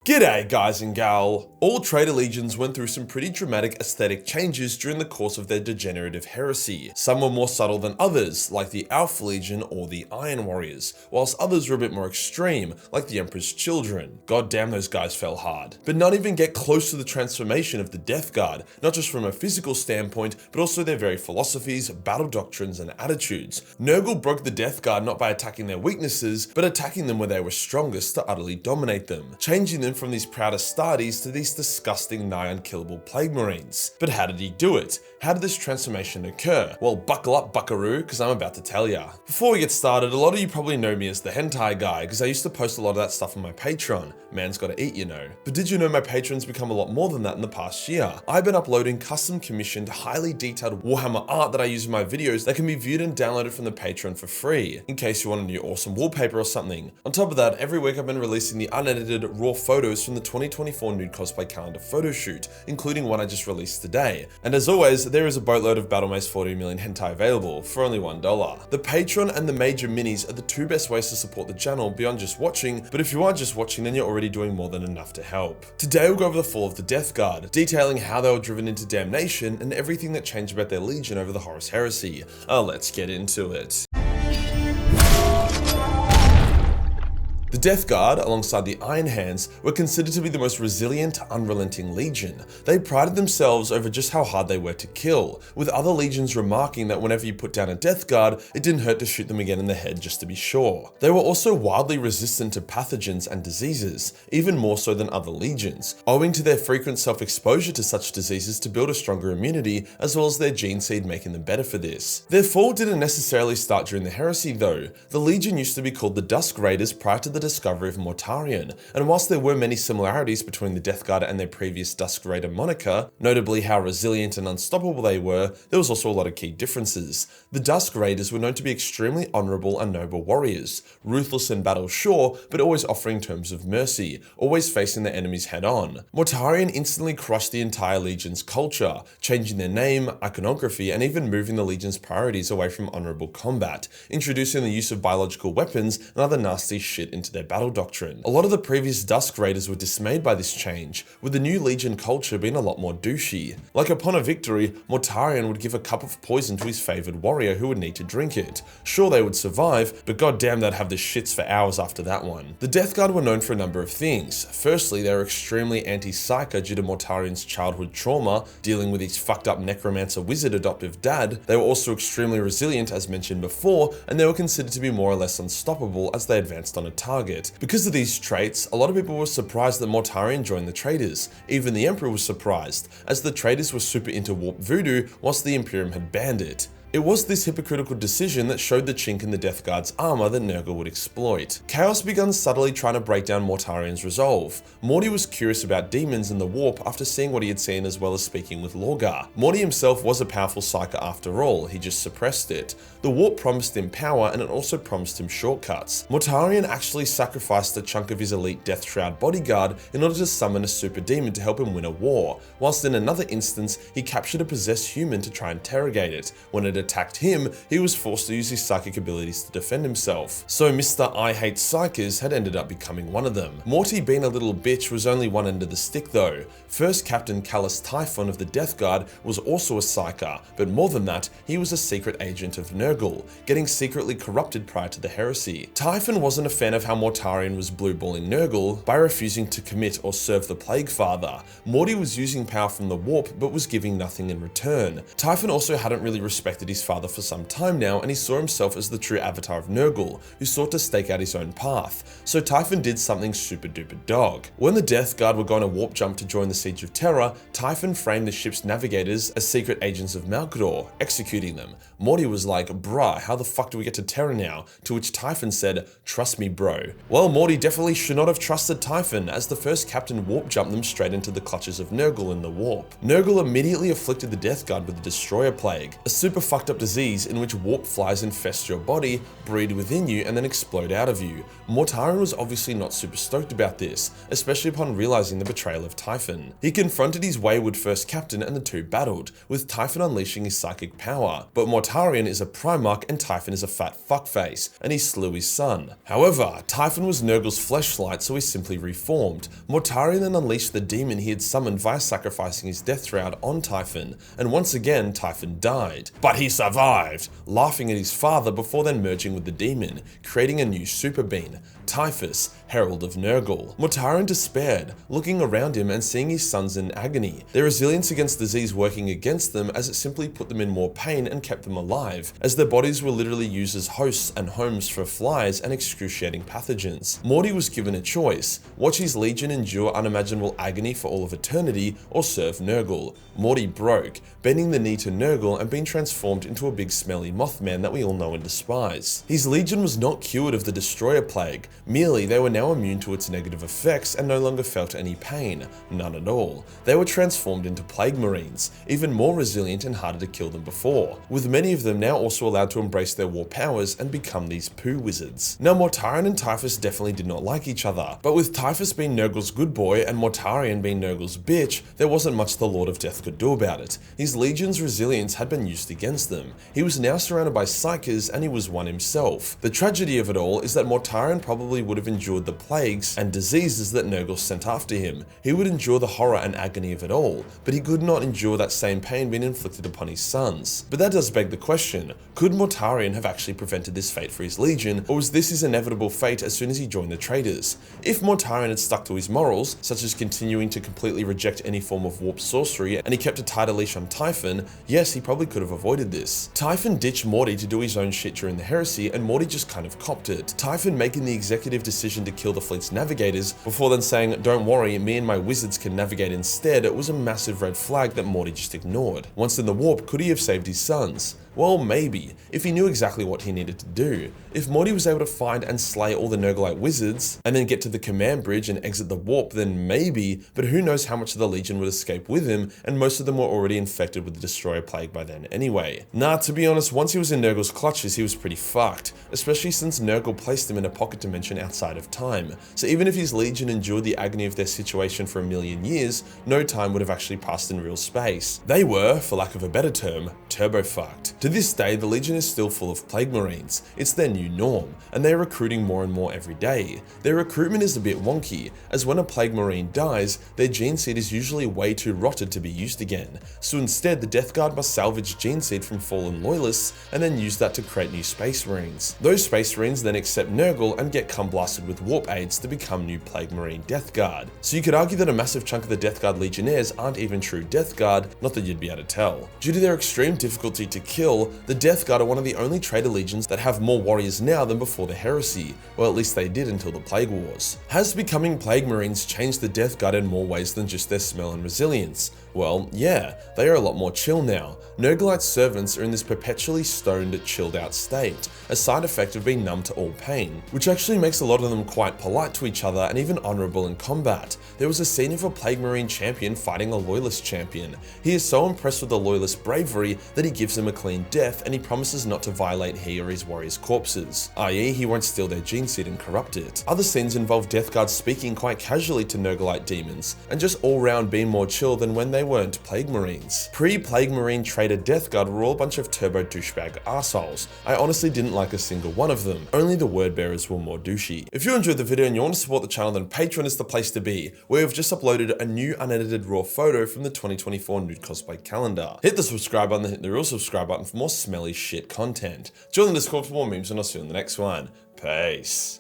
G'day guys and gal! All traitor legions went through some pretty dramatic aesthetic changes during the course of their degenerative heresy. Some were more subtle than others, like the Alpha Legion or the Iron Warriors, whilst others were a bit more extreme, like the Emperor's Children. God damn, those guys fell hard. But not even get close to the transformation of the Deathguard, not just from a physical standpoint, but also their very philosophies, battle doctrines, and attitudes. Nurgle broke the Deathguard not by attacking their weaknesses, but attacking them where they were strongest to utterly dominate them, changing them from these proud Astartes to these disgusting nigh unkillable plague marines. But how did he do it? How did this transformation occur? Well, buckle up buckaroo, because I'm about to tell ya. Before we get started, a lot of you probably know me as the hentai guy, because I used to post a lot of that stuff on my Patreon. Man's gotta eat, you know. But did you know my patrons become a lot more than that in the past year? I've been uploading custom commissioned, highly detailed Warhammer art that I use in my videos that can be viewed and downloaded from the Patreon for free, in case you want a new awesome wallpaper or something. On top of that, every week I've been releasing the unedited raw photos from the 2024 nude cosplay calendar photo shoot, including one I just released today. And as always, there is a boatload of Battlemaze 40 million hentai available for only $1. The Patreon and the major minis are the two best ways to support the channel beyond just watching, but if you are just watching, then you're already doing more than enough to help. Today we'll go over the fall of the Deathguard, detailing how they were driven into damnation and everything that changed about their legion over the Horus Heresy. Let's get into it. The Deathguard, alongside the Iron Hands, were considered to be the most resilient, unrelenting legion. They prided themselves over just how hard they were to kill, with other legions remarking that whenever you put down a Deathguard, it didn't hurt to shoot them again in the head just to be sure. They were also wildly resistant to pathogens and diseases, even more so than other legions, owing to their frequent self-exposure to such diseases to build a stronger immunity, as well as their gene seed making them better for this. Their fall didn't necessarily start during the heresy though. The legion used to be called the Dusk Raiders prior to the discovery of Mortarion, and whilst there were many similarities between the Deathguard and their previous Dusk Raider moniker, notably how resilient and unstoppable they were, there was also a lot of key differences. The Dusk Raiders were known to be extremely honourable and noble warriors, ruthless in battle sure, but always offering terms of mercy, always facing their enemies head on. Mortarion instantly crushed the entire legion's culture, changing their name, iconography, and even moving the legion's priorities away from honourable combat, introducing the use of biological weapons and other nasty shit into their battle doctrine. A lot of the previous Dusk Raiders were dismayed by this change, with the new Legion culture being a lot more douchey. Like upon a victory, Mortarion would give a cup of poison to his favoured warrior who would need to drink it. Sure, they would survive, but goddamn they'd have the shits for hours after that one. The Deathguard were known for a number of things. Firstly, they were extremely anti-psyker due to Mortarion's childhood trauma, dealing with his fucked up necromancer wizard adoptive dad. They were also extremely resilient as mentioned before, and they were considered to be more or less unstoppable as they advanced on a target. Because of these traits, a lot of people were surprised that Mortarion joined the traitors. Even the Emperor was surprised, as the traitors were super into warp voodoo whilst the Imperium had banned it. It was this hypocritical decision that showed the chink in the Deathguard's armor that Nurgle would exploit. Chaos began subtly trying to break down Mortarion's resolve. Morty was curious about demons and the warp after seeing what he had seen as well as speaking with Lorgar. Morty himself was a powerful psyker after all, he just suppressed it. The warp promised him power and it also promised him shortcuts. Mortarion actually sacrificed a chunk of his elite Death Shroud bodyguard in order to summon a super demon to help him win a war, whilst in another instance he captured a possessed human to try and interrogate it. When it attacked him, he was forced to use his psychic abilities to defend himself. So Mr. I Hate Psychers had ended up becoming one of them. Morty being a little bitch was only one end of the stick though. First Captain Callus Typhon of the Deathguard was also a psyker, but more than that, he was a secret agent of Nurgle, getting secretly corrupted prior to the heresy. Typhon wasn't a fan of how Mortarion was blueballing Nurgle by refusing to commit or serve the Plague Father. Morty was using power from the warp but was giving nothing in return. Typhon also hadn't really respected his father for some time now, and he saw himself as the true avatar of Nurgle, who sought to stake out his own path. So Typhon did something super duper dog. When the Deathguard were going to warp jump to join the Siege of Terra, Typhon framed the ship's navigators as secret agents of Malkador, executing them. Morty was like, bruh, how the fuck do we get to Terra now? To which Typhon said, trust me bro. Well, Morty definitely should not have trusted Typhon, as the first captain warp jumped them straight into the clutches of Nurgle in the warp. Nurgle immediately afflicted the Deathguard with the Destroyer Plague, a super fucked fucked up disease in which warp flies infest your body, breed within you, and then explode out of you. Mortarion was obviously not super stoked about this, especially upon realizing the betrayal of Typhon. He confronted his wayward first captain and the two battled, with Typhon unleashing his psychic power, but Mortarion is a Primarch and Typhon is a fat fuckface, and he slew his son. However, Typhon was Nurgle's fleshlight, so he simply reformed. Mortarion then unleashed the demon he had summoned via sacrificing his death shroud on Typhon, and once again Typhon died. But he survived, laughing at his father before then merging with the demon, creating a new super being, Typhus, Herald of Nurgle. Mortarion despaired, looking around him and seeing his sons in agony, their resilience against disease working against them as it simply put them in more pain and kept them alive, as their bodies were literally used as hosts and homes for flies and excruciating pathogens. Morty was given a choice: watch his legion endure unimaginable agony for all of eternity, or serve Nurgle. Morty broke, bending the knee to Nurgle and being transformed into a big smelly Mothman that we all know and despise. His legion was not cured of the Destroyer Plague, merely they were now immune to its negative effects and no longer felt any pain, none at all. They were transformed into Plague Marines, even more resilient and harder to kill than before, with many of them now also allowed to embrace their war powers and become these poo wizards. Now Mortarion and Typhus definitely did not like each other, but with Typhus being Nurgle's good boy and Mortarion being Nurgle's bitch, there wasn't much the Lord of Death could do about it. His legion's resilience had been used against them. He was now surrounded by psychers and he was one himself. The tragedy of it all is that Mortarion probably would have endured the plagues and diseases that Nurgle sent after him. He would endure the horror and agony of it all, but he could not endure that same pain being inflicted upon his sons. But that does beg the question, could Mortarion have actually prevented this fate for his legion, or was this his inevitable fate as soon as he joined the traitors? If Mortarion had stuck to his morals, such as continuing to completely reject any form of warp sorcery, and he kept a tighter leash on Typhon, yes, he probably could have avoided this. Typhon ditched Morty to do his own shit during the heresy, and Morty just kind of copped it. Typhon making the executive decision to kill the fleet's navigators, before then saying, "Don't worry, me and my wizards can navigate instead," it was a massive red flag that Morty just ignored. Once in the warp, could he have saved his sons? Well, maybe, if he knew exactly what he needed to do. If Morty was able to find and slay all the Nurglite wizards, and then get to the command bridge and exit the warp, then maybe, but who knows how much of the Legion would escape with him, and most of them were already infected with the Destroyer Plague by then anyway. Nah, to be honest, once he was in Nurgle's clutches, he was pretty fucked, especially since Nurgle placed him in a pocket dimension outside of time. So even if his Legion endured the agony of their situation for 1,000,000 years, no time would have actually passed in real space. They were, for lack of a better term, turbo-fucked. To this day, the Legion is still full of Plague Marines. It's their new norm, and they're recruiting more and more every day. Their recruitment is a bit wonky, as when a Plague Marine dies, their gene seed is usually way too rotted to be used again. So instead, the Deathguard must salvage gene seed from fallen loyalists, and then use that to create new Space Marines. Those Space Marines then accept Nurgle and get cum blasted with warp aids to become new Plague Marine Deathguard. So you could argue that a massive chunk of the Deathguard Legionnaires aren't even true Deathguard, not that you'd be able to tell. Due to their extreme difficulty to kill, the Deathguard are one of the only traitor legions that have more warriors now than before the heresy, well at least they did until the Plague Wars. Has becoming Plague Marines changed the Deathguard in more ways than just their smell and resilience? Well, yeah, they are a lot more chill now. Nurglite servants are in this perpetually stoned, chilled out state, a side effect of being numb to all pain, which actually makes a lot of them quite polite to each other and even honourable in combat. There was a scene of a Plague Marine champion fighting a Loyalist champion. He is so impressed with the Loyalist bravery that he gives them a clean death and he promises not to violate he or his warriors' corpses, i.e. he won't steal their gene seed and corrupt it. Other scenes involve Deathguard speaking quite casually to Nurglite demons, and just all round being more chill than when they weren't Plague Marines. Pre-Plague Marine traitor Deathguard were all a bunch of turbo douchebag assholes. I honestly didn't like a single one of them, only the word bearers were more douchey. If you enjoyed the video and you want to support the channel, then Patreon is the place to be, where we've just uploaded a new unedited raw photo from the 2024 nude cosplay calendar. Hit the subscribe button and hit the real subscribe button for more smelly shit content. Join the Discord for more memes and I'll see you in the next one. Peace.